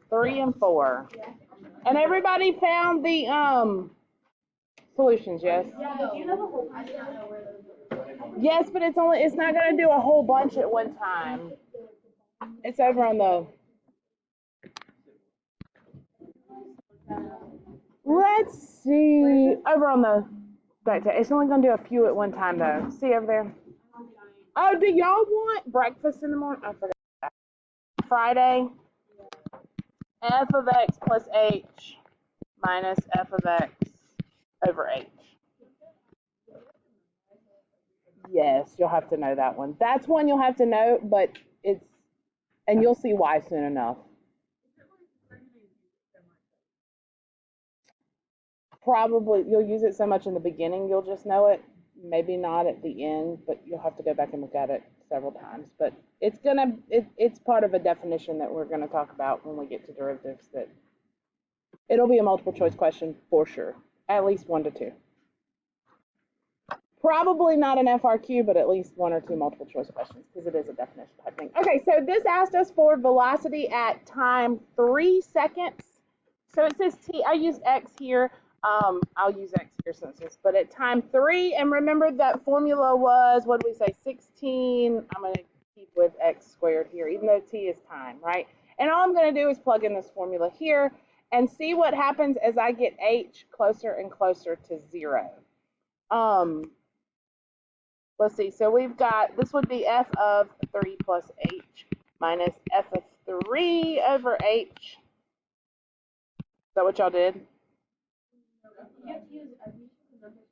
3 and 4. And everybody found the solutions, yes? Yes, but it's not going to do a whole bunch at one time. It's over on the, let's see, over on the, it's only going to do a few at one time though. See over there? Oh, do y'all want breakfast in the morning? I forgot that. Friday, f of x plus h minus f of x over h. Yes, you'll have to know that one. That's one you'll have to know, but and you'll see why soon enough. Probably you'll use it so much in the beginning you'll just know it. Maybe not at the end, but you'll have to go back and look at it several times. But it's part of a definition that we're gonna talk about when we get to derivatives. That it'll be a multiple choice question for sure, at least 1 to 2. Probably not an FRQ, but at least 1 or 2 multiple choice questions because it is a definition type thing. Okay, so this asked us for velocity at time 3 seconds. So it says t. I used x here. I'll use x here since this. But at time 3, and remember that formula was, what did we say, 16. I'm going to keep with x squared here, even though t is time, right? And all I'm going to do is plug in this formula here and see what happens as I get h closer and closer to 0. Let's see, so we've got, this would be f of 3 plus h minus f of 3 over h. Is that what y'all did? You have to use the numbers.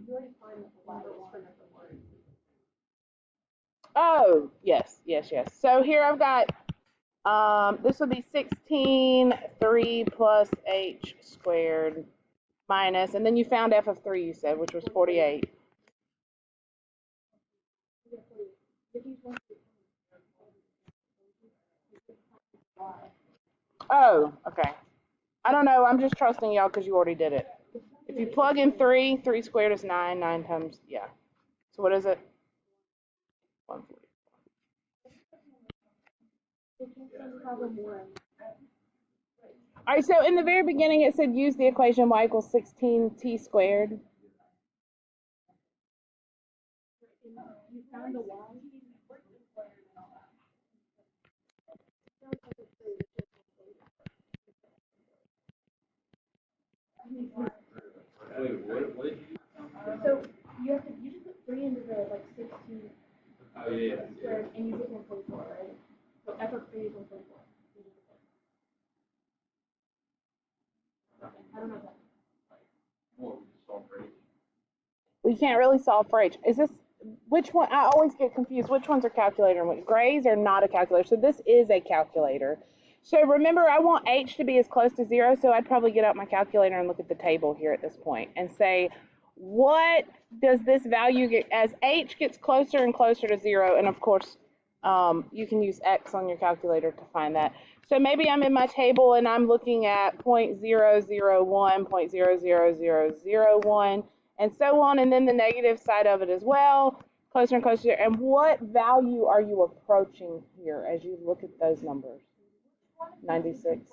You already find the numbers for number 1. Oh, yes. So here I've got, this would be 16, 3 plus h squared minus, and then you found f of 3, you said, which was 48. Oh, okay. I don't know. I'm just trusting y'all because you already did it. If you plug in 3, 3 squared is 9. 9 times, yeah. So what is it? 140. All right, so in the very beginning it said use the equation y equals 16t squared. You found the y. So you just put 3 into the 16 squared and you get 144, right? So f of 3 is 144. I don't know that. We can't really solve for h. Is this, which one? I always get confused. Which ones are calculator and which? Grays are not a calculator. So this is a calculator. So remember, I want h to be as close to 0, so I'd probably get out my calculator and look at the table here at this point and say, what does this value get as h gets closer and closer to 0? And of course, you can use x on your calculator to find that. So maybe I'm in my table and I'm looking at 0.001, 0.00001, and so on, and then the negative side of it as well, closer and closer. And what value are you approaching here as you look at those numbers? 96.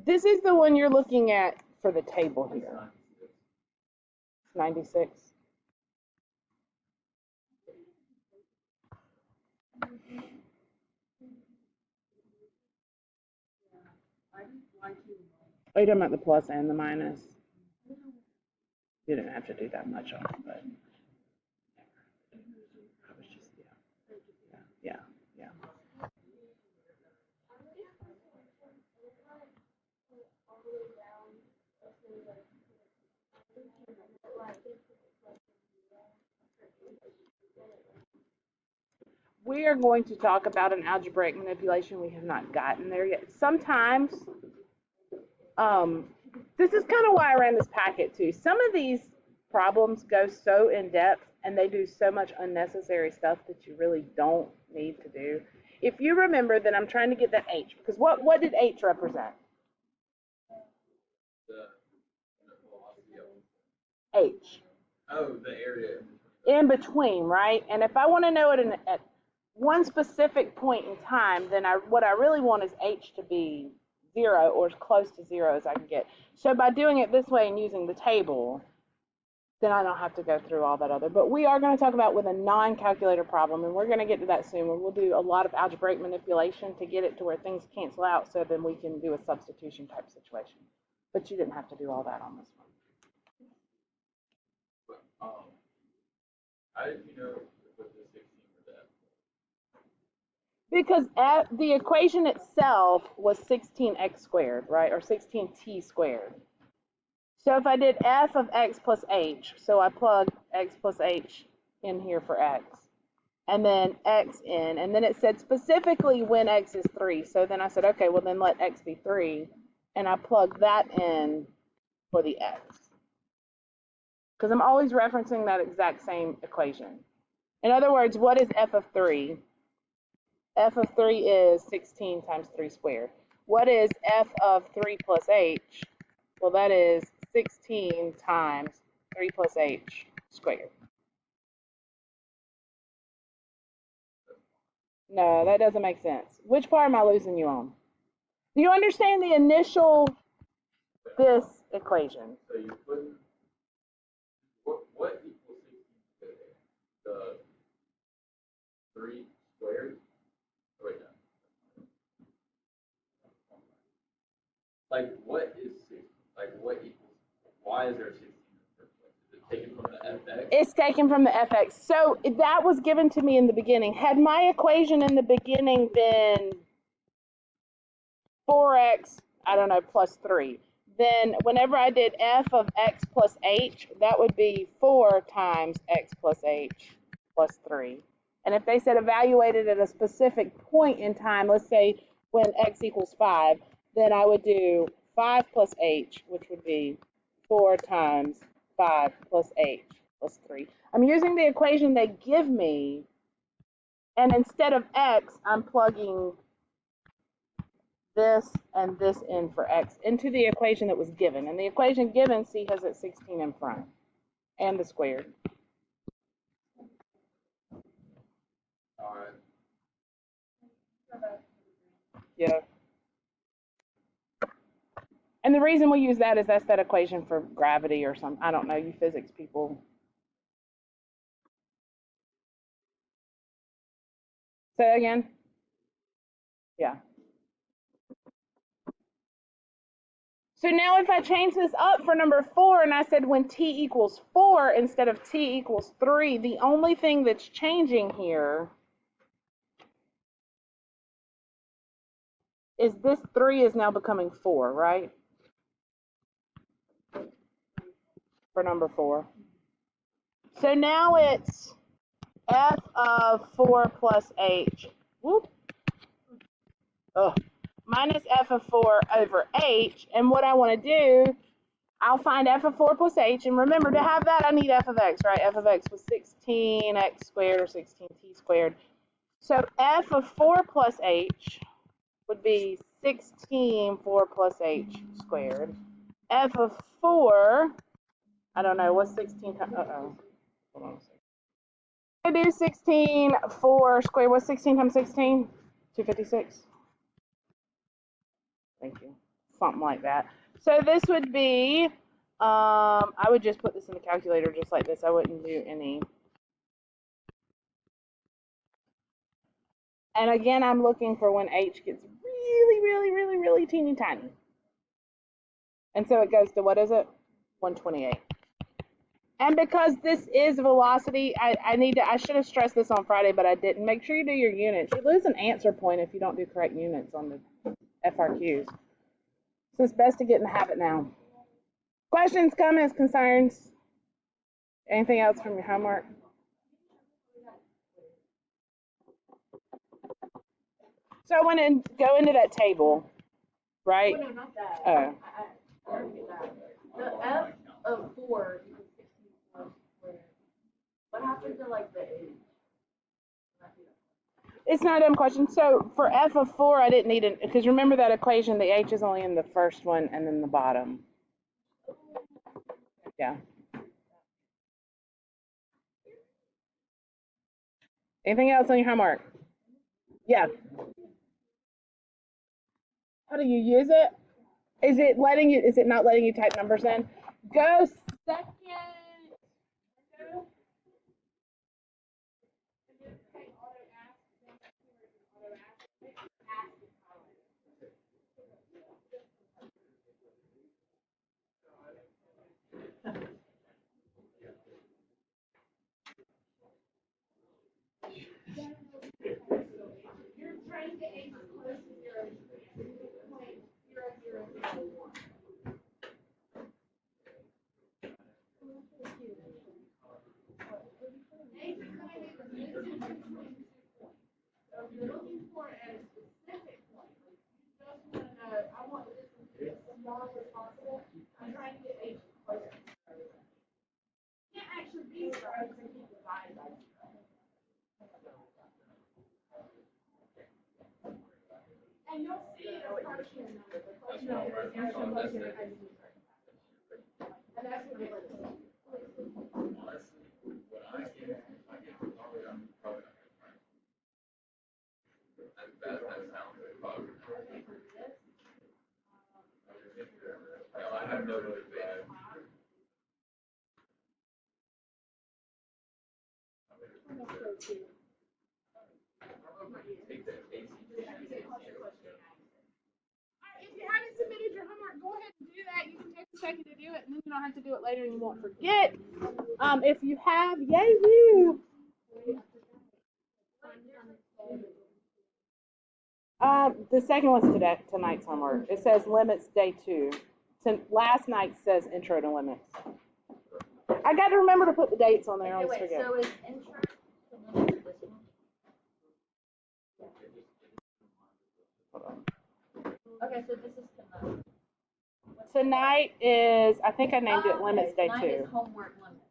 This is the one you're looking at for the table here. 96. Oh, you're talking about the plus and the minus? You didn't have to do that much on it, but I was just, yeah. We are going to talk about an algebraic manipulation. We have not gotten there yet. Sometimes, this is kind of why I ran this packet too. Some of these problems go so in depth and they do so much unnecessary stuff that you really don't need to do. If you remember that I'm trying to get that h, because what did h represent? H. Oh, the area. in between, right? And if I want to know it at one specific point in time, then what I really want is h to be 0 or as close to 0 as I can get. So by doing it this way and using the table, then I don't have to go through all that other. But we are going to talk about with a non-calculator problem, and we're going to get to that soon, where we'll do a lot of algebraic manipulation to get it to where things cancel out, so then we can do a substitution type situation. But you didn't have to do all that on this one. But, how did you know what the 16 or that? Because the equation itself was 16x squared, right, or 16t squared. So if I did f of x plus h, so I plug x plus h in here for x, and then x in, and then it said specifically when x is 3. So then I said, okay, well then let x be 3, and I plug that in for the x. Because I'm always referencing that exact same equation. In other words, what is f of 3? F of 3 is 16 times 3 squared. What is f of 3 plus h? Well, that is 16 times 3 plus h squared. No, that doesn't make sense. Which part am I losing you on? Do you understand the initial, this equation? So you put, what equals 16 the 3 squared? Oh, wait, no. Like, what is 16? Like, what equals, why is there 16 in the first place? Is it taken from the fx? It's taken from the fx. So that was given to me in the beginning. Had my equation in the beginning been 4x, I don't know, plus 3, then whenever I did f of x plus h, that would be 4 times x plus h plus 3. And if they said evaluated at a specific point in time, let's say when x equals 5, then I would do 5 plus h, which would be 4 times 5 plus h plus 3. I'm using the equation they give me, and instead of x, I'm plugging this and this in for x into the equation that was given. And the equation given, see, has it 16 in front and the squared. All right. Yeah. And the reason we use that is that's that equation for gravity or something. I don't know, you physics people. Say again? Yeah. So now if I change this up for number 4 and I said when t equals 4 instead of t equals 3, the only thing that's changing here is this 3 is now becoming 4, right? For number 4. So now it's f of 4 plus h, whoop, minus f of 4 over h. And what I want to do, I'll find f of 4 plus h. And remember, to have that, I need f of x, right? F of x was 16x squared or 16t squared. So f of 4 plus h would be 16 4 plus h squared. F of 4, I don't know, what's 16 times, hold on a second. I do 16 4 squared, what's 16 times 16? 256. Thank you. Something like that. So this would be, I would just put this in the calculator just like this. I wouldn't do any. And again, I'm looking for when h gets really, really, really, really teeny tiny. And so it goes to, what is it? 128. And because this is velocity, I should have stressed this on Friday, but I didn't. Make sure you do your units. You lose an answer point if you don't do correct units on the FRQs. So it's best to get in the habit now. Questions, comments, concerns? Anything else from your homework? So I want to go into that table, right? No, not that. Oh. I don't get that. The f of 4 equals 16 squared. What happened to like the h? It's not a dumb question. So for f of 4, I didn't need it, because remember that equation, the h is only in the first one and then the bottom. Yeah. Anything else on your homework? Yeah. How do you use it? Is it letting you? Is it not letting you type numbers in? Go second. Go. You're trying to get as close to 0.0001. So if you're looking for a specific point, you just want to know, I want this to be as small as possible. I'm trying to get H close to 0. Can't actually be 0 because you keep dividing by 0. And you'll see it as partial number. The partial number is actually closer to H. And that's what it is. That sounds like Bob. No, I have no motivation. Take the AC. If you haven't submitted your homework, go ahead and do that. You can take a second to do it, and then you don't have to do it later, and you won't forget. If you have, yay you. The second one's tonight's homework. It says limits day 2. Last night says intro to limits. I got to remember to put the dates on there. I always forget. So is intro to limits this one? Hold on. Okay, so this is tonight. Tonight is, I think I named it limits day 2. Tonight is homework limits.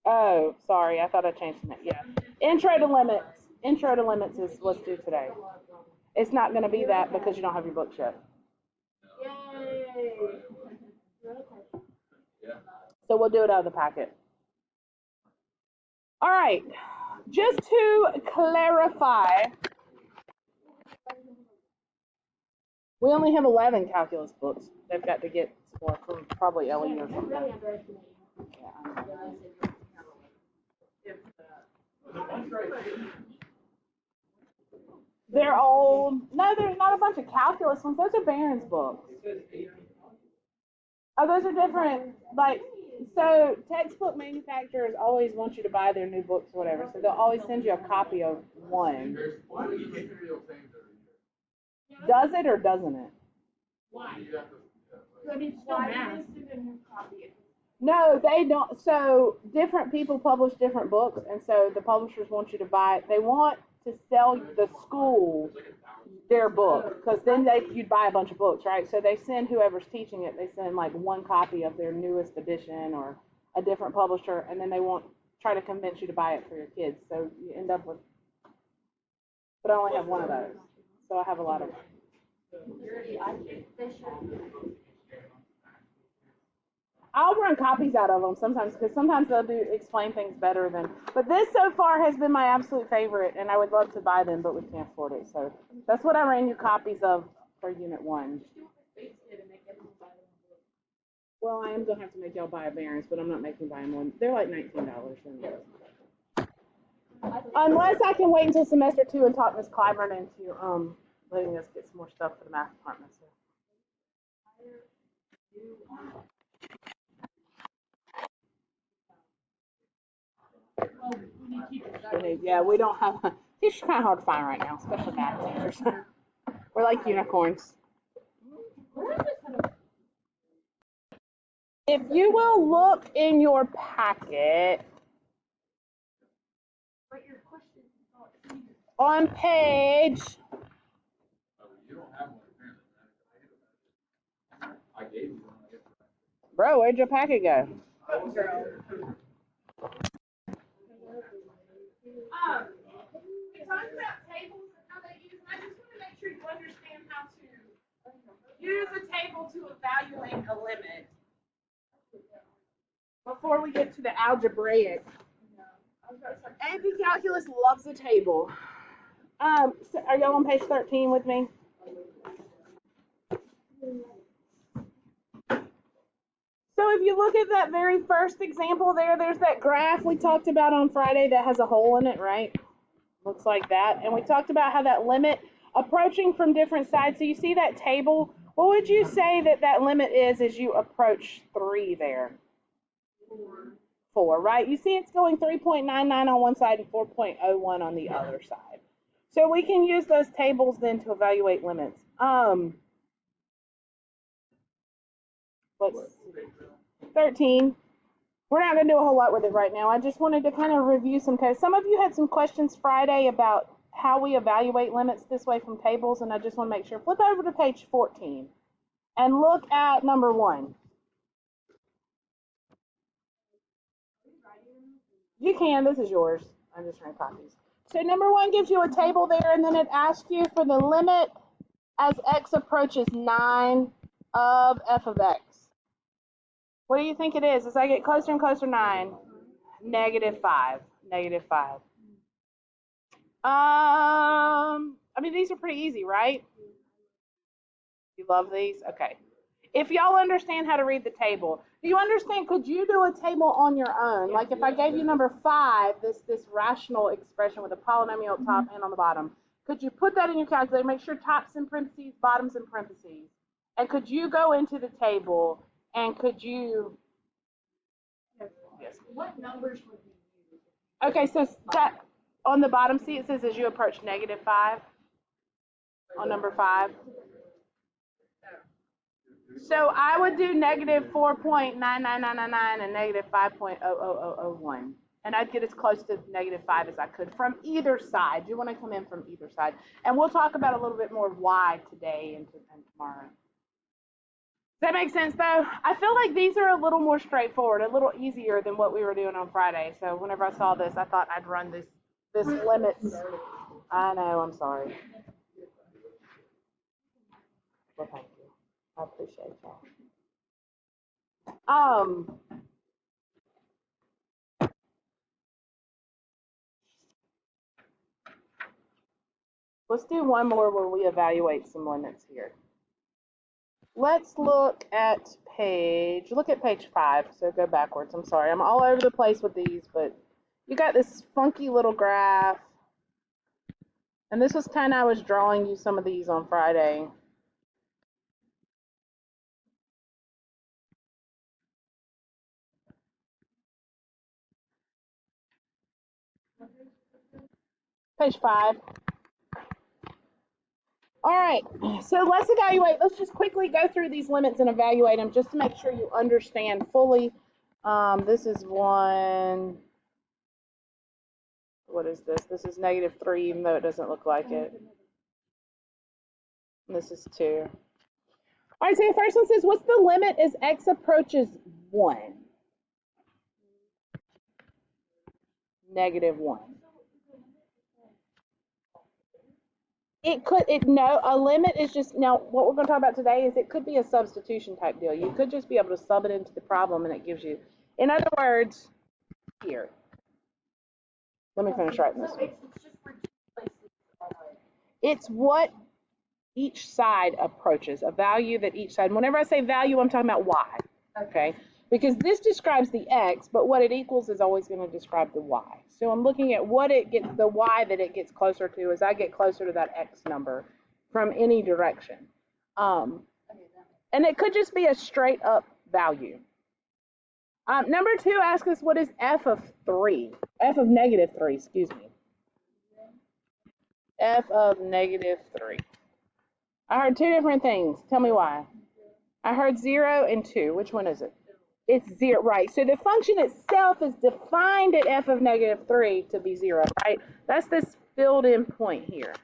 Oh, sorry. I thought I changed it. Yeah. Intro to limits. Intro to limits is what's due today. It's not going to be that because you don't have your books yet. Yay! Yeah. So we'll do it out of the packet. All right. Just to clarify, we only have 11 calculus books. They've got to get more from probably Ellie or something. Yeah, I know. They're old. No, there's not a bunch of calculus ones. Those are Barron's books. Oh, those are different. Like, so textbook manufacturers always want you to buy their new books or whatever. So they'll always send you a copy of one. Does it or doesn't it? Why? So it's still math. No, they don't. So different people publish different books, and so the publishers want you to buy. They want to sell the school their book because then you'd buy a bunch of books, right? So they send whoever's teaching it. They send like one copy of their newest edition or a different publisher, and then they try to convince you to buy it for your kids. So you end up with. But I only have one of those, so I have a lot of. I think they should. I'll run copies out of them sometimes because sometimes they'll explain things better than. But this so far has been my absolute favorite, and I would love to buy them, but we can't afford it. So that's what I ran you copies of for Unit 1. Well, I am gonna have to make y'all buy a Barron's, but I'm not making buy them one. They're like $19. Unless I can wait until semester 2 and talk Ms. Clyburn into letting us get some more stuff for the math department. So. Yeah, we don't have. Teachers are kind of hard to find right now, especially math teachers. We're like unicorns. If you will look in your packet on page. You don't have one apparently. I gave you one. Bro, where'd your packet go? We talked about tables and how they use, and I just want to make sure you understand how to use a table to evaluate a limit before we get to the algebraic. AP Calculus loves the table. So are y'all on page 13 with me? So if you look at that very first example there, there's that graph we talked about on Friday that has a hole in it, right? Looks like that. And we talked about how that limit approaching from different sides. So you see that table? What would you say that limit is as you approach 3 there? 4, right? You see it's going 3.99 on one side and 4.01 on the other side. So we can use those tables then to evaluate limits. What's 13? We're not going to do a whole lot with it right now. I just wanted to kind of review some code. Some of you had some questions Friday about how we evaluate limits this way from tables, and I just want to make sure. Flip over to page 14 and look at number 1. You can. This is yours. I'm just trying to copy. So number 1 gives you a table there, and then it asks you for the limit as x approaches 9 of f of x. What do you think it is? As I get closer and closer, 9, -5, -5. I mean, these are pretty easy, right? You love these? Okay. If y'all understand how to read the table, do you understand, could you do a table on your own? Like if I gave you number 5, this rational expression with a polynomial at top and on the bottom, could you put that in your calculator, make sure top's in parentheses, bottom's in parentheses, and could you go into the table and could you? Yes. What numbers would you use? Okay, so that on the bottom, see it says as you approach -5 on number 5. So I would do -4.99999 and -5.00001. And I'd get as close to -5 as I could from either side. You want to come in from either side. And we'll talk about a little bit more why today and tomorrow. Does that make sense, though? I feel like these are a little more straightforward, a little easier than what we were doing on Friday. So whenever I saw this, I thought I'd run this limits. I know, I'm sorry. Well, thank you. I appreciate y'all. Let's do one more where we evaluate some limits here. Let's look at page 5. So go backwards. I'm sorry. I'm all over the place with these, but you got this funky little graph. And this was kind of, I was drawing you some of these on Friday. Page 5. All right, so let's evaluate. Let's just quickly go through these limits and evaluate them just to make sure you understand fully. This is 1. What is this? This is -3, even though it doesn't look like it. And this is 2. All right, so the first one says, what's the limit as x approaches 1? -1. No, a limit is just, now what we're going to talk about today is it could be a substitution type deal. You could just be able to sub it into the problem and it gives you, in other words, here. Let me finish writing this. So it's just for two places. It's what each side approaches, a value that each side, whenever I say value, I'm talking about y, okay? Because this describes the x, but what it equals is always going to describe the y. So I'm looking at what it gets, the y that it gets closer to as I get closer to that x number from any direction. And it could just be a straight up value. Number 2 asks us, what is f of -3, excuse me. F of -3. I heard 2 different things. Tell me why. I heard 0 and 2. Which one is it? It's 0, right. So the function itself is defined at f of -3 to be 0, right? That's this filled in point here.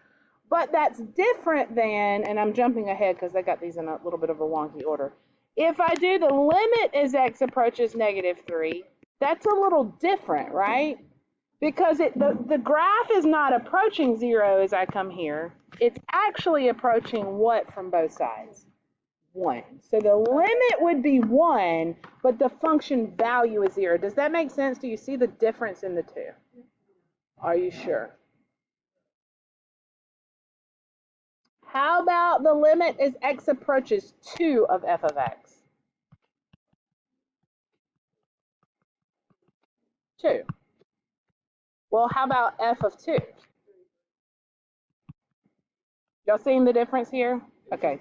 But that's different than, and I'm jumping ahead because I got these in a little bit of a wonky order. If I do the limit as x approaches -3, that's a little different, right? Because the graph is not approaching 0 as I come here. It's actually approaching what from both sides? 1. So the limit would be 1, but the function value is 0. Does that make sense? Do you see the difference in the two? Are you sure? How about the limit as x approaches 2 of f of x? 2. Well, how about f of 2? Y'all seeing the difference here? Okay.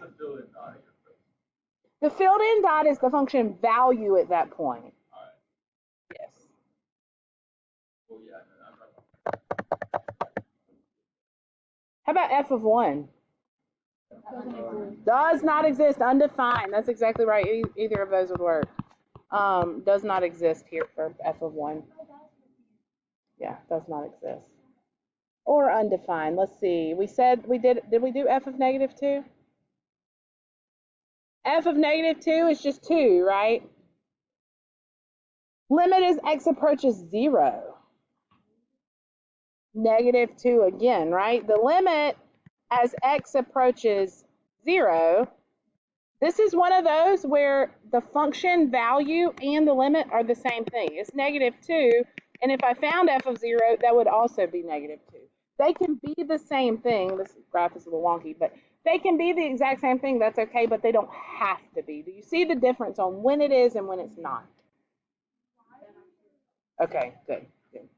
The filled in dot is the function value at that point. Yes. Well, yeah, How about f of 1? Does not exist, undefined. That's exactly right. Either of those would work. Does not exist here for f of 1. Yeah, does not exist. Or undefined. Let's see. We said we did we do f of negative 2? F of negative 2 is just 2, right? Limit as x approaches 0. Negative 2 again, right? The limit as x approaches 0, this is one of those where the function value and the limit are the same thing. It's negative 2, and if I found f of 0, that would also be negative 2. They can be the same thing. This graph is a little wonky, but they can be the exact same thing. That's okay, but they don't have to be. Do you see the difference on when it is and when it's not? Okay, good. Good.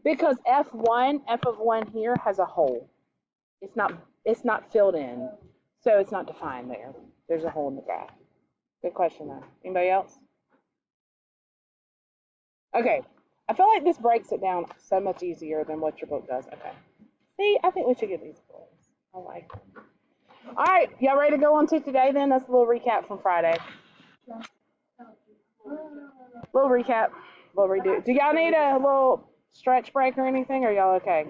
Because f of 1 here has a hole. It's not filled in, so it's not defined there. There's a hole in the graph. Good question though. Anybody else? Okay. I feel like this breaks it down so much easier than what your book does. Okay. See, I think we should get these books. I like them. All right, y'all ready to go on to today then? That's a little recap from Friday. Little recap. We'll redo. Do y'all need a little stretch break or anything? Or y'all okay?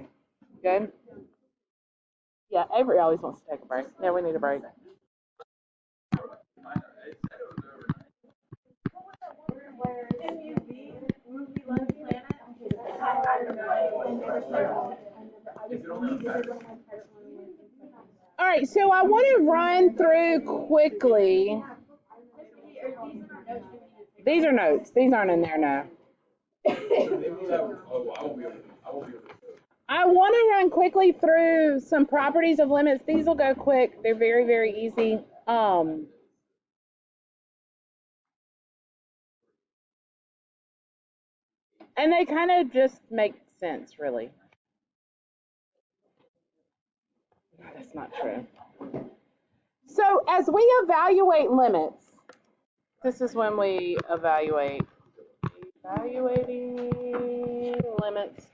Good? Yeah, Avery always wants to take a break. Yeah, we need a break. All right, so I want to run through quickly. These are notes. These aren't in there now. I want to run quickly through some properties of limits. These will go quick. They're very, very easy. And they kind of just make sense, really. No, that's not true. So as we evaluate limits, this is when we evaluating limits.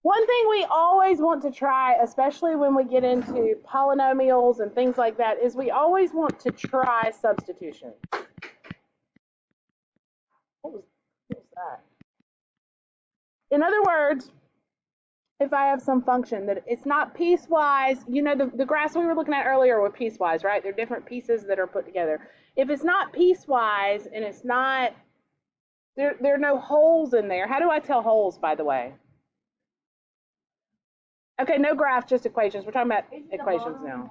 One thing we always want to try, especially when we get into polynomials and things like that, is we always want to try substitution. What was that? In other words, if I have some function that it's not piecewise, you know, the graphs we were looking at earlier were piecewise, right? They're different pieces that are put together. If it's not piecewise and it's not, there are no holes in there. How do I tell holes, by the way? Okay, no graph, just equations. We're talking about equations now.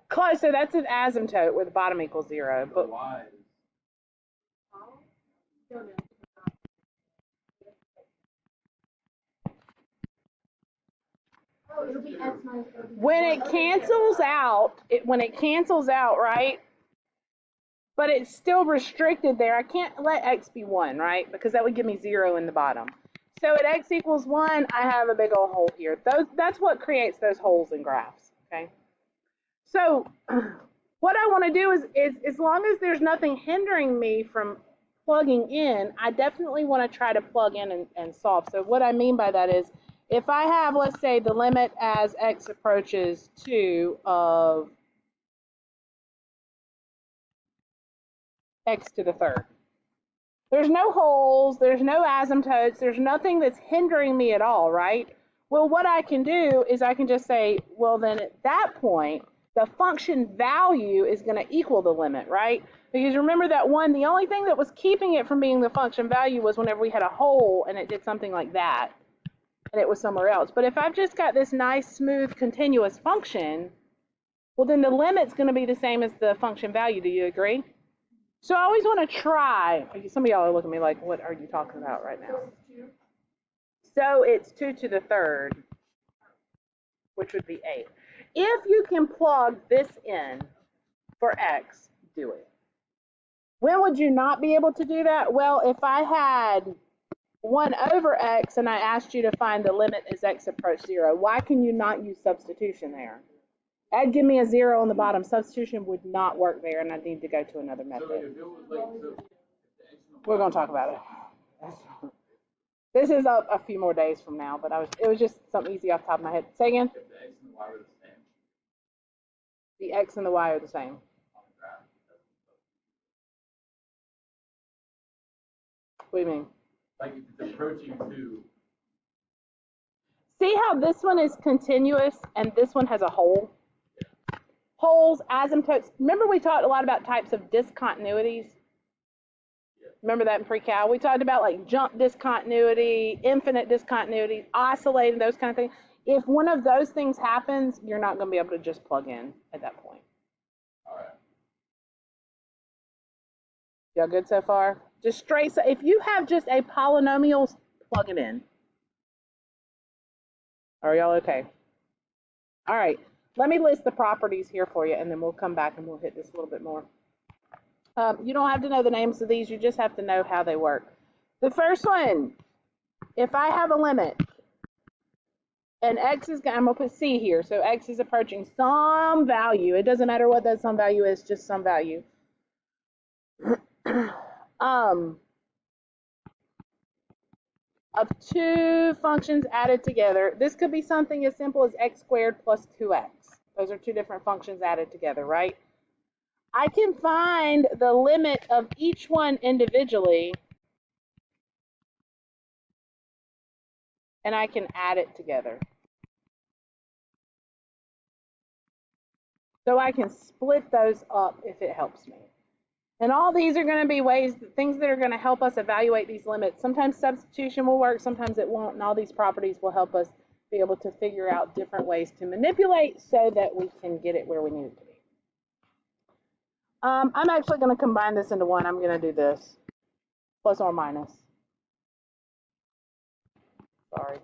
Close, so that's an asymptote where the bottom equals 0. But when it cancels out, right? But it's still restricted there. I can't let x be 1, right? Because that would give me 0 in the bottom. So at x equals 1, I have a big old hole here. That's what creates those holes in graphs, okay? So what I want to do is as long as there's nothing hindering me from plugging in, I definitely want to try to plug in and solve. So what I mean by that is if I have, let's say, the limit as x approaches 2 of x to the third. There's no holes, there's no asymptotes, there's nothing that's hindering me at all, right? Well, what I can do is I can just say, well, then at that point, the function value is going to equal the limit, right? Because remember that one, the only thing that was keeping it from being the function value was whenever we had a hole and it did something like that, and it was somewhere else. But if I've just got this nice, smooth, continuous function, Well, then the limit's going to be the same as the function value. Do you agree? So I always want to try. Some of y'all are looking at me like, what are you talking about right now? So it's 2 to the third, which would be 8. If you can plug this in for x, do it. When would you not be able to do that? Well, if I had 1 over x and I asked you to find the limit as x approach 0, why can you not use substitution there? That'd give me a 0 on the bottom. Substitution would not work there, and I'd need to go to another method. So if it was like, so if the X and the We're going to talk about it. This is a few more days from now, but it was just something easy off the top of my head. Say again? If the X and the Y were the same The x and the y are the same. on the graph, What do you mean? like if it's approaching 2. See how this one is continuous and this one has a hole? Holes, asymptotes. Remember we talked a lot about types of discontinuities? Remember that in pre-cal? We talked about like jump discontinuity, infinite discontinuity, oscillating, those kind of things. If one of those things happens, you're not going to be able to just plug in at that point. All right. Y'all good so far? Just straight. So if you have just a polynomial, plug it in. Are y'all okay? All right. Let me list the properties here for you, and then we'll come back and we'll hit this a little bit more. You don't have to know the names of these. You just have to know how they work. The first one, if I have a limit, and x is, I'm going to put c here, so x is approaching some value. It doesn't matter what that some value is, just some value. Of 2 functions added together. This could be something as simple as x squared plus 2x. Those are 2 different functions added together, right? I can find the limit of each one individually, and I can add it together. So I can split those up if it helps me. And all these are going to be things that are going to help us evaluate these limits. Sometimes substitution will work, sometimes it won't, and all these properties will help us be able to figure out different ways to manipulate so that we can get it where we need it to be. I'm actually going to combine this into one. I'm going to do this, plus or minus. Sorry.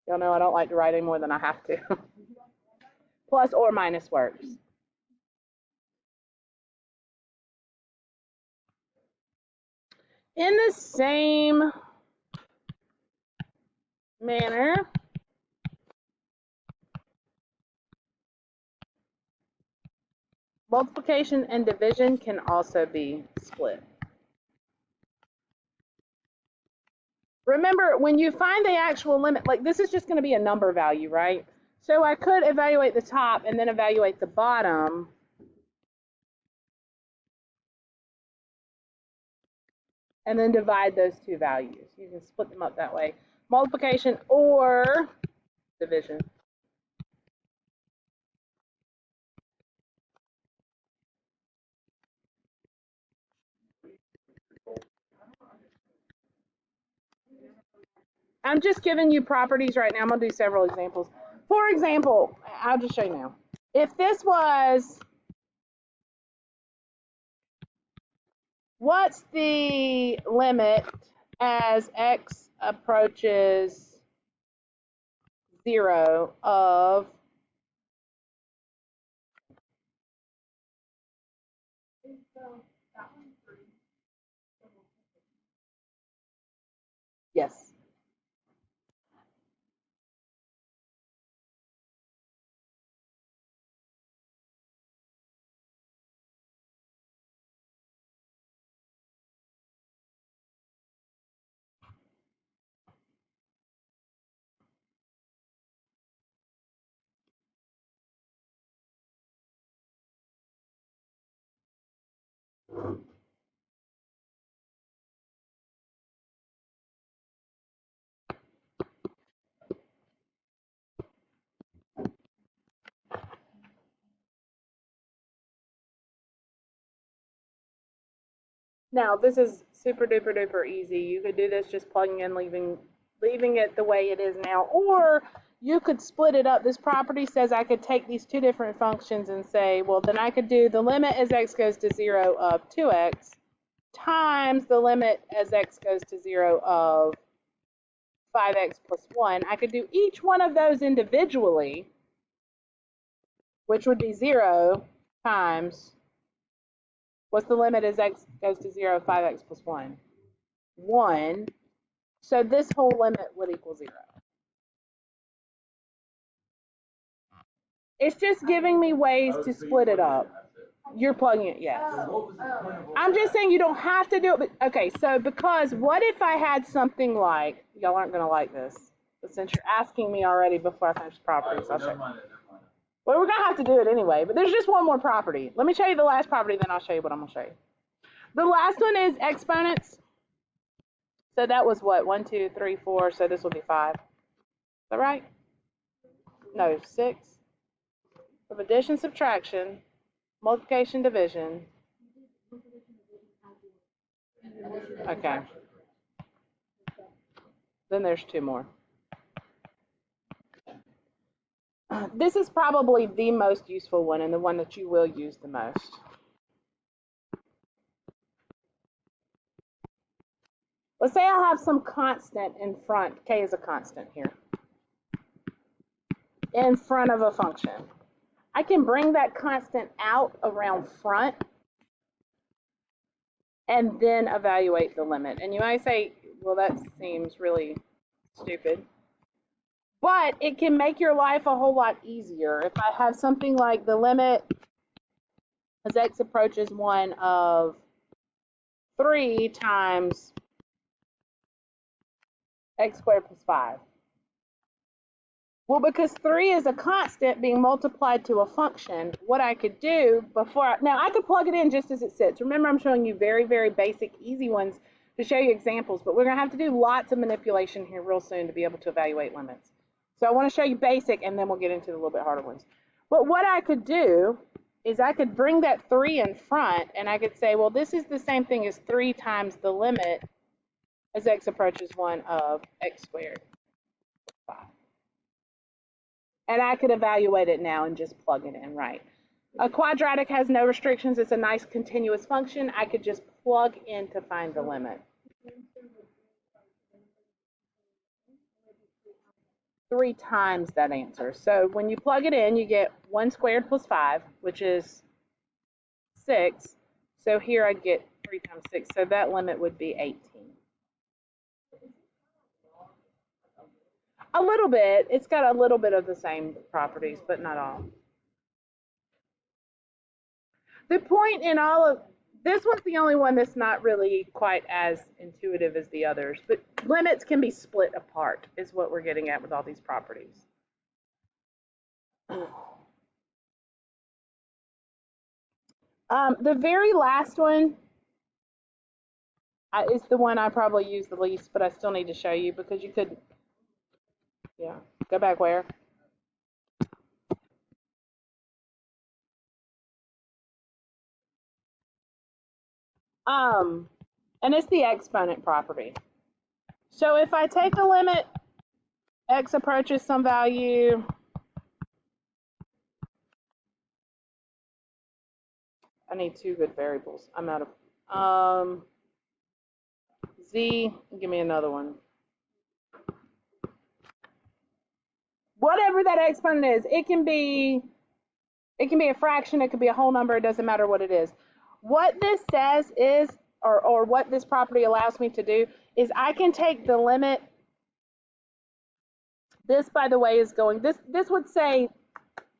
Y'all know I don't like to write any more than I have to. Plus or minus works. In the same manner, multiplication and division can also be split. Remember, when you find the actual limit, like this is just going to be a number value, right? So I could evaluate the top and then evaluate the bottom. And then divide those 2 values. You can split them up that way. Multiplication or division. I'm just giving you properties right now. I'm going to do several examples. For example, I'll just show you now. If this was, what's the limit as x approaches 0 of yes. Now this is super duper duper easy. You could do this just plugging in, leaving it the way it is now, or you could split it up. This property says I could take these two different functions and say, well, then I could do the limit as x goes to 0 of 2x times the limit as x goes to 0 of 5x plus 1. I could do each one of those individually, which would be 0 times, what's the limit as x goes to 0 of 5x plus 1? 1. So this whole limit would equal 0. It's just giving me ways to split it up. You're plugging it, yes. I'm just saying you don't have to do it. But, okay, so because what if I had something like, y'all aren't going to like this, but since you're asking me already before I finish the properties, I'll show you. Well, we're going to have to do it anyway, but there's just one more property. Let me show you the last property, then I'll show you what I'm going to show you. The last one is exponents. So that was what, 1, 2, 3, 4, so this will be 5. Is that right? No, 6. Of addition, subtraction, multiplication, division. Okay. Then there's 2 more. This is probably the most useful one and the one that you will use the most. Let's say I have some constant in front. K is a constant here. In front of a function. I can bring that constant out around front and then evaluate the limit. And you might say, well, that seems really stupid. But it can make your life a whole lot easier. If I have something like the limit as x approaches 1 of 3 times x squared plus 5. Well, because 3 is a constant being multiplied to a function, what I could do before, now I could plug it in just as it sits. Remember, I'm showing you very, very basic, easy ones to show you examples, but we're going to have to do lots of manipulation here real soon to be able to evaluate limits. So I want to show you basic, and then we'll get into the little bit harder ones. But what I could do is I could bring that 3 in front, and I could say, well, this is the same thing as 3 times the limit as x approaches 1 of x squared plus 5. And I could evaluate it now and just plug it in, right? A quadratic has no restrictions. It's a nice continuous function. I could just plug in to find the limit. 3 times that answer. So when you plug it in, you get 1 squared plus 5, which is 6. So here I get 3 times 6. So that limit would be 18. A little bit. It's got a little bit of the same properties, but not all. The point in all of this one's the only one that's not really quite as intuitive as the others, but limits can be split apart is what we're getting at with all these properties. The very last one is the one I probably use the least, but I still need to show you because you could, yeah, go back where? And it's the exponent property. So if I take a limit, x approaches some value, I need 2 good variables. I'm out of, z, give me another one. Whatever that exponent is, it can be a fraction, it could be a whole number, it doesn't matter what it is. What this says is, or what this property allows me to do, is I can take the limit. This, by the way, is going, this would say,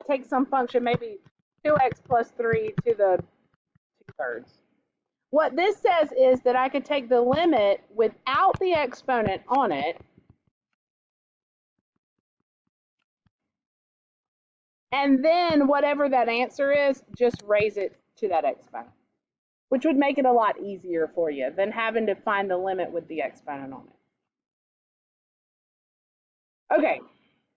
take some function, maybe 2x plus 3 to the 2/3. What this says is that I could take the limit without the exponent on it, and then whatever that answer is, just raise it to that exponent, which would make it a lot easier for you than having to find the limit with the exponent on it. Okay,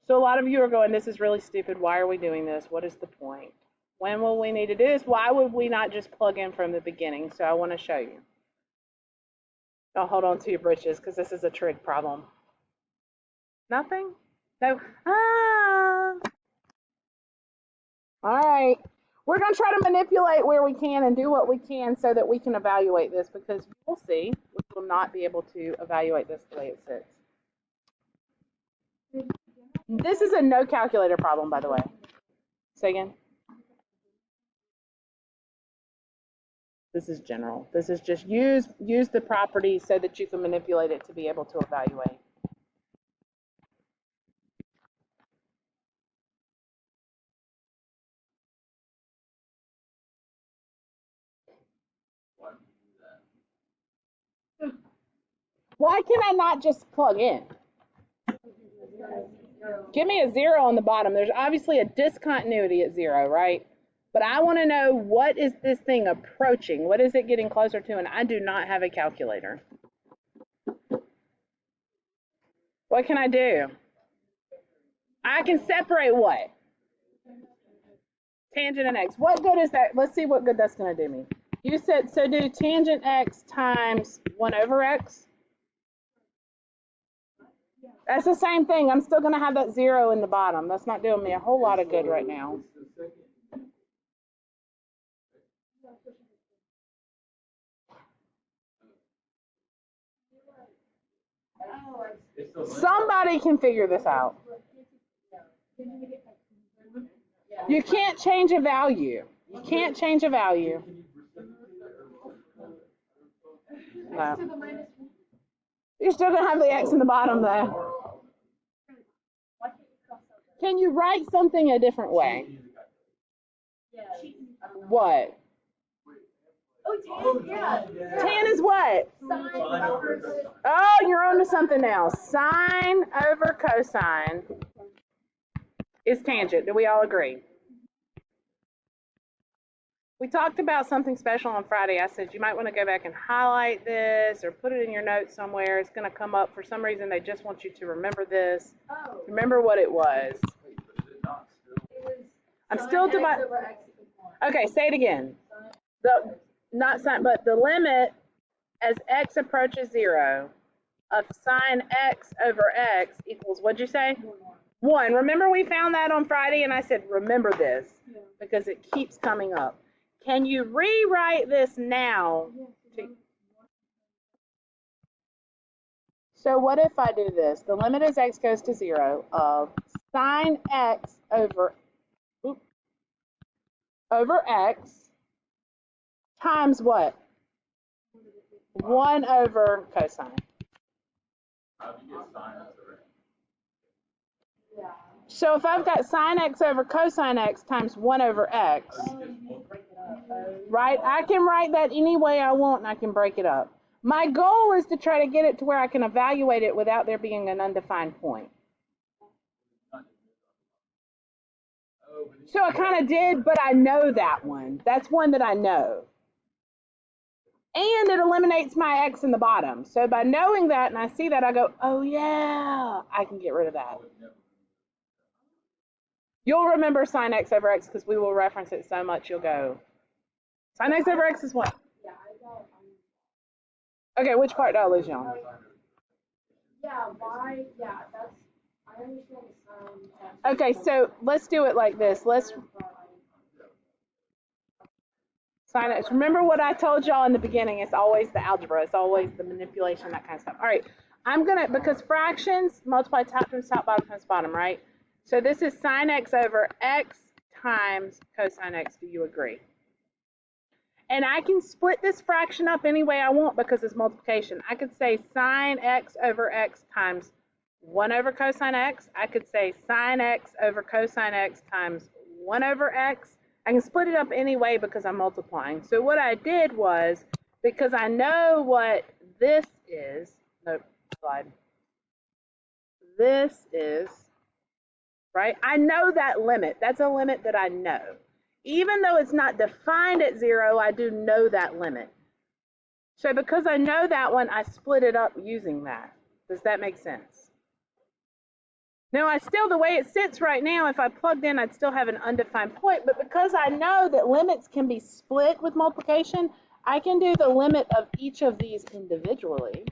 so a lot of you are going, this is really stupid. Why are we doing this? What is the point? When will we need to do this? Why would we not just plug in from the beginning? So I want to show you. Don't hold on to your britches because this is a trig problem. Nothing? No. All right. We're going to try to manipulate where we can and do what we can so that we can evaluate this, because we'll see we will not be able to evaluate this the way it sits. This is a no calculator problem, by the way. Say again. This is general. This is just use the property so that you can manipulate it to be able to evaluate. Why can I not just plug in? Give me a 0 on the bottom. There's obviously a discontinuity at 0, right? But I want to know, what is this thing approaching? What is it getting closer to? And I do not have a calculator. What can I do? I can separate what? Tangent and x. What good is that? Let's see what good that's going to do me. You said, so do tangent x times 1 over x. That's the same thing. I'm still going to have that 0 in the bottom. That's not doing me a whole lot of good right now. Somebody can figure this out. You can't change a value. You can't change a value. No. You're still going to have the x in the bottom, though. Can you write something a different way? What? Oh, yeah. Tan is what? Oh, you're on to something else. Sine over cosine is tangent. Do we all agree? We talked about something special on Friday. I said you might want to go back and highlight this or put it in your notes somewhere. It's going to come up. For some reason, they just want you to remember this. Oh. Remember what it was. I'm still dividing. Okay, say it again. Not sine, but the limit as x approaches 0 of sine x over x equals, what'd you say? 1. Remember we found that on Friday, and I said remember this because it keeps coming up. Can you rewrite this now? So what if I do this? The limit as x goes to 0 of sine x over x times what? 1 over cosine. How do you get sine x over x? So if I've got sine x over cosine x times 1 over x, right? I can write that any way I want, and I can break it up. My goal is to try to get it to where I can evaluate it without there being an undefined point. So I kind of did, but I know that one. That's one that I know. And it eliminates my x in the bottom. So by knowing that and I see that, I go, oh yeah, I can get rid of that. You'll remember sine x over x because we will reference it so much you'll go, sine x over x is what? Okay, which part did I lose you on? Yeah, why? Yeah, that's, I understand the sine. Okay, so let's do it like this. Let's sine x. Remember what I told y'all in the beginning, it's always the algebra, it's always the manipulation, that kind of stuff. All right, I'm gonna, because fractions multiply top times top, bottom times bottom, right? So this is sine x over x times cosine x. Do you agree? And I can split this fraction up any way I want because it's multiplication. I could say sine x over x times 1 over cosine x. I could say sine x over cosine x times 1 over x. I can split it up any way because I'm multiplying. So what I did was, because I know what this is, nope, slide. This is, right? I know that limit. That's a limit that I know. Even though it's not defined at 0, I do know that limit. So because I know that one, I split it up using that. Does that make sense? Now, I still, the way it sits right now, if I plugged in, I'd still have an undefined point. But because I know that limits can be split with multiplication, I can do the limit of each of these individually.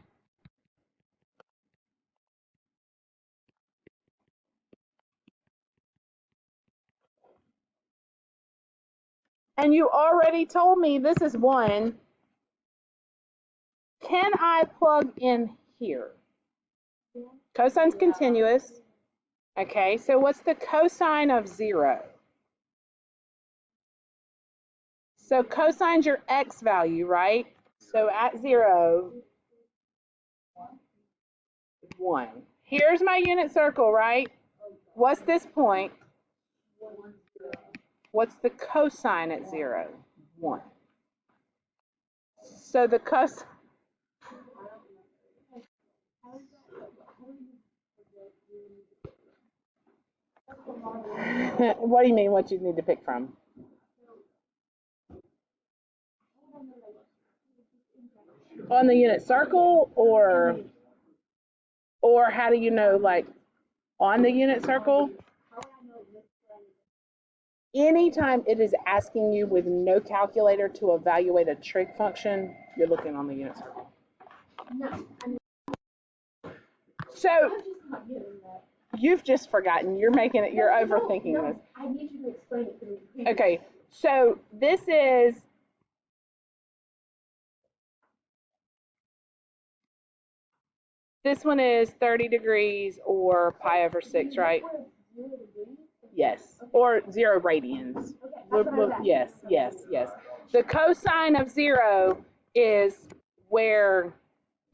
and you already told me this is 1, can I plug in here? Cosine's continuous. Okay, so what's the cosine of 0? So cosine's your x value, right? So at 0, 1. Here's my unit circle, right? What's this point? What's the cosine at 0? 1. So the cos. What do you mean? What you need to pick from? On the unit circle, or how do you know, like on the unit circle? Anytime it is asking you with no calculator to evaluate a trig function, you're looking on the unit circle. So you've just forgotten. You're making it. You're overthinking this. I need you to explain it to me. Okay, so this is. This one is 30 degrees or pi over 6, right? Yes, or 0 radians. Yes. The cosine of 0 is where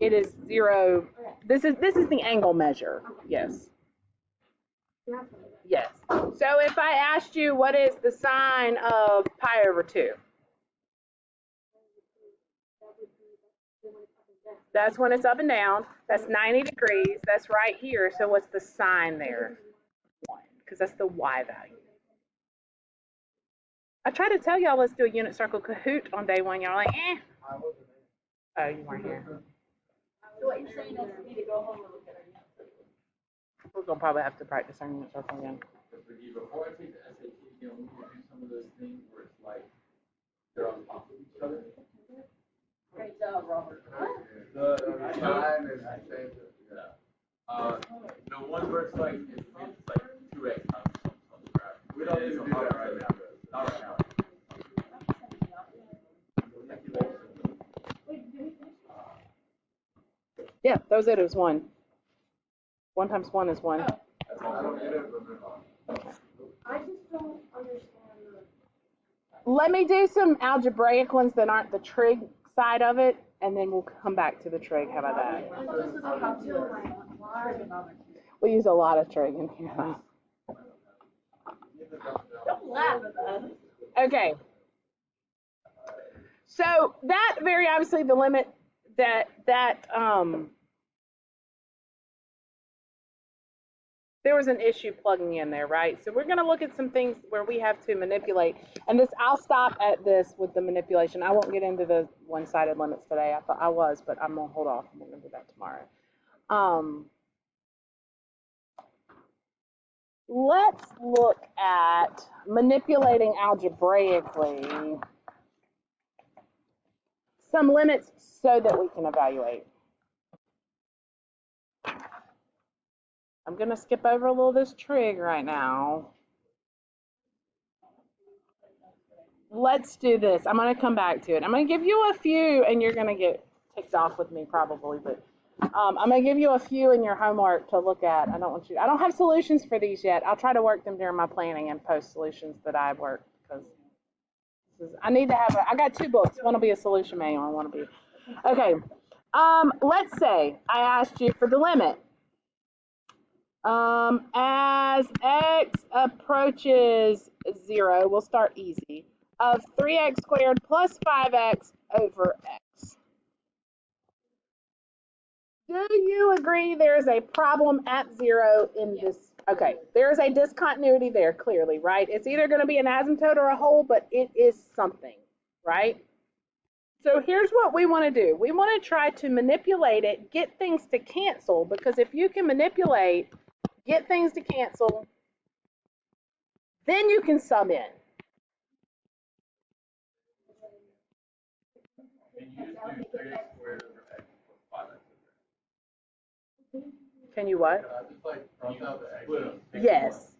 it is 0. This is the angle measure. Yes. Yes. So if I asked you what is the sine of pi over 2? That's when it's up and down. That's 90 degrees. That's right here. So what's the sine there? 1, because that's the y value. I tried to tell y'all let's do a unit circle Kahoot on day 1. Y'all like, eh. Oh, you weren't here. So what you're saying is we need to go home and look at our unit circle. We're going to probably have to practice our unit circle again. Before I take the SAT, we need to do some of those things where it's like they're on top of each other. Great job, Robert. The one where it's like 2x times something, right? We don't need to do that right now. Not right now. Yeah, that was it. It was 1. 1 times 1 is 1. I just don't understand. Let me do some algebraic ones that aren't the trig side of it, and then we'll come back to the trig. How about that? We use a lot of trig in here. Don't laugh at that. Okay. So that very obviously the limit that there was an issue plugging in there, right? So we're going to look at some things where we have to manipulate. And this, I'll stop at this with the manipulation. I won't get into the one-sided limits today. I thought I was, but I'm going to hold off. I'm going to do that tomorrow. Let's look at manipulating algebraically some limits so that we can evaluate. I'm going to skip over a little this trig right now. Let's do this. I'm going to come back to it. I'm going to give you a few, and you're going to get ticked off with me probably, but I'm going to give you a few in your homework to look at. I don't have solutions for these yet. I'll try to work them during my planning and post solutions that I work, because I need to have I got 2 books. One will be a solution manual and one will be. Okay. Let's say I asked you for the limit. As x approaches 0, we'll start easy, of 3x squared plus 5x over x. Do you agree there's a problem at 0 in this? Okay, there's a discontinuity there, clearly, right? It's either going to be an asymptote or a hole, but it is something, right? So here's what we want to do. We want to try to manipulate it, get things to cancel, because if you can manipulate, get things to cancel, then you can sub in. Can you what? Yes.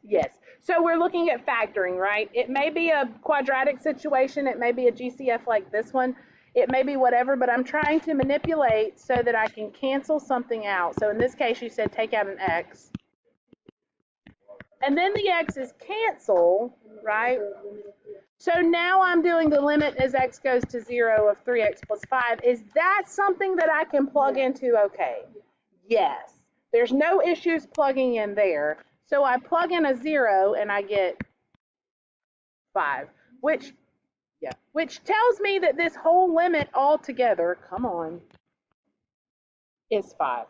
So we're looking at factoring, right? It may be a quadratic situation. It may be a GCF like this one. It may be whatever, but I'm trying to manipulate so that I can cancel something out. So in this case, you said take out an x. And then the x's cancel, right? So now I'm doing the limit as x goes to 0 of 3x plus 5. Is that something that I can plug into okay? Yes. There's no issues plugging in there. So I plug in a 0 and I get 5, which tells me that this whole limit altogether, come on, is 5.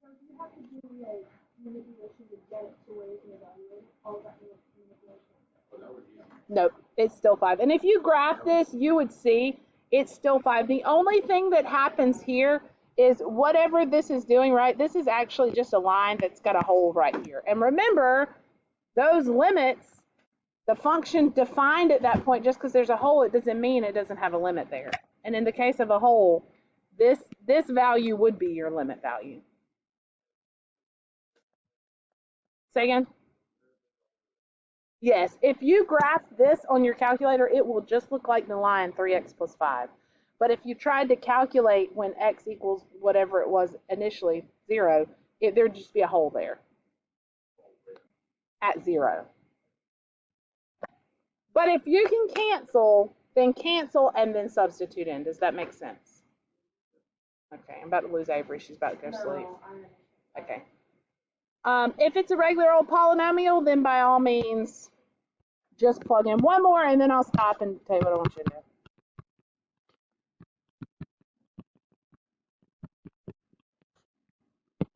So do you have to do like manipulation to get it to where you can evaluate all that manipulation? Nope, it's still 5. And if you graph this, you would see it's still 5. The only thing that happens here is whatever this is doing, right? This is actually just a line that's got a hole right here. And remember, those limits, the function defined at that point, just because there's a hole, it doesn't mean it doesn't have a limit there. And in the case of a hole, this value would be your limit value. Say again? Yes, if you graph this on your calculator, it will just look like the line 3x plus 5. But if you tried to calculate when x equals whatever it was initially, 0, there'd just be a hole there at 0. But if you can cancel, then cancel and then substitute in. Does that make sense? Okay, I'm about to lose Avery. She's about to go sleep. Okay. If it's a regular old polynomial, then by all means, just plug in one more and then I'll stop and tell you what I want you to do.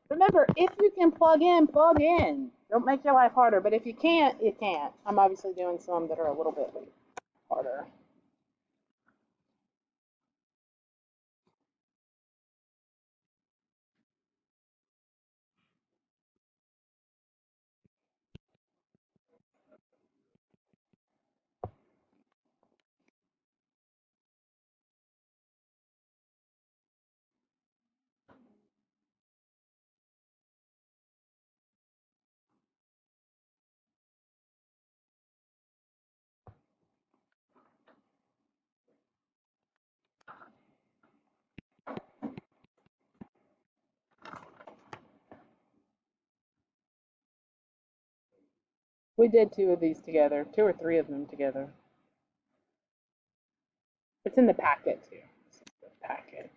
Remember, if you can plug in, plug in. Don't make your life harder, but if you can't, you can't. I'm obviously doing some that are a little bit harder. We did 2 of these together, 2 or 3 of them together. It's in the packet too. This is the packet.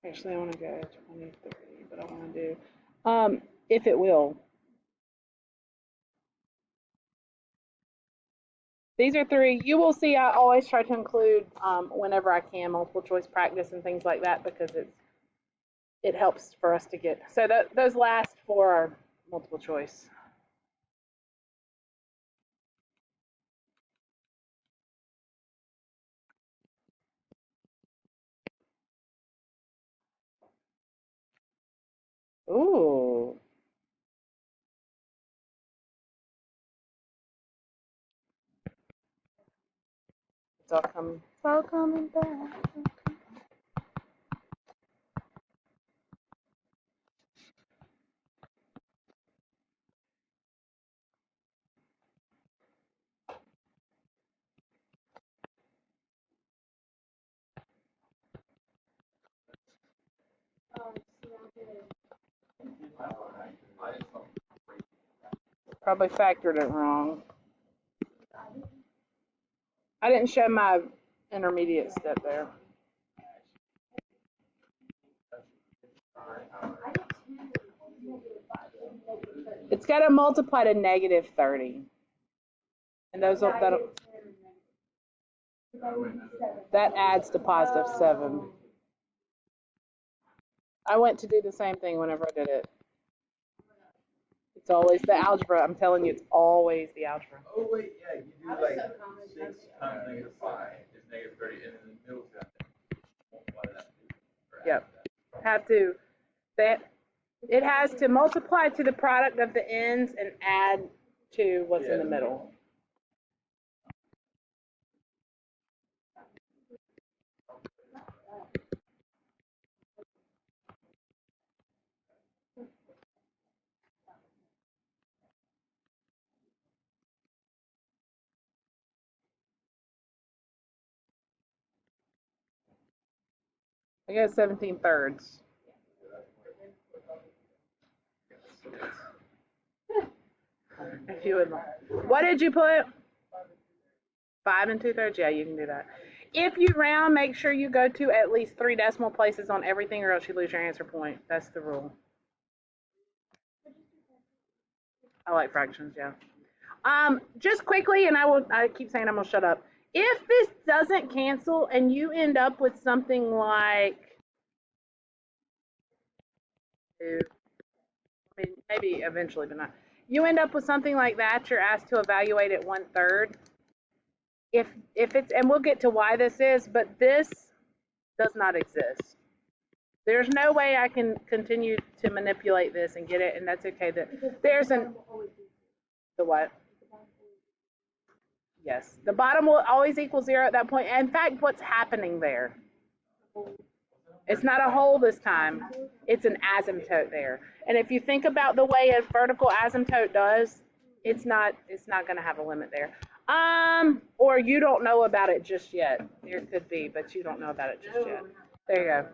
Actually, I want to go 20, 30, but I want to do, if it will. These are 3. You will see I always try to include, whenever I can, multiple choice practice and things like that because it helps for us to get. So those last 4 are multiple choice. Ooh. It's all coming back. Probably factored it wrong. I didn't show my intermediate step there. It's got to multiply to negative 30. And that adds to positive 7. I went to do the same thing whenever I did it. It's always the algebra. I'm telling you, it's always the algebra. Oh wait, yeah, you do like 6 times negative 5 is negative 30, and in the middle that. Yep. Have to. It has to multiply to the product of the ends and add to what's in the middle. I guess 17/3. If you would like. What did you put? 5 2/3? Yeah, you can do that. If you round, make sure you go to at least 3 decimal places on everything or else you lose your answer point. That's the rule. I like fractions, yeah. Just quickly, and I keep saying I'm gonna shut up. If this doesn't cancel and you end up with something like, I mean, maybe eventually, but not. You end up with something like that, you're asked to evaluate it 1/3. If it's, and we'll get to why this is, but this does not exist. There's no way I can continue to manipulate this and get it, and that's okay. There's the what? Yes, the bottom will always equal 0 at that point. In fact, what's happening there? It's not a hole this time. It's an asymptote there. And if you think about the way a vertical asymptote does, it's not going to have a limit there. Or you don't know about it just yet. There could be, but you don't know about it just yet. There you go.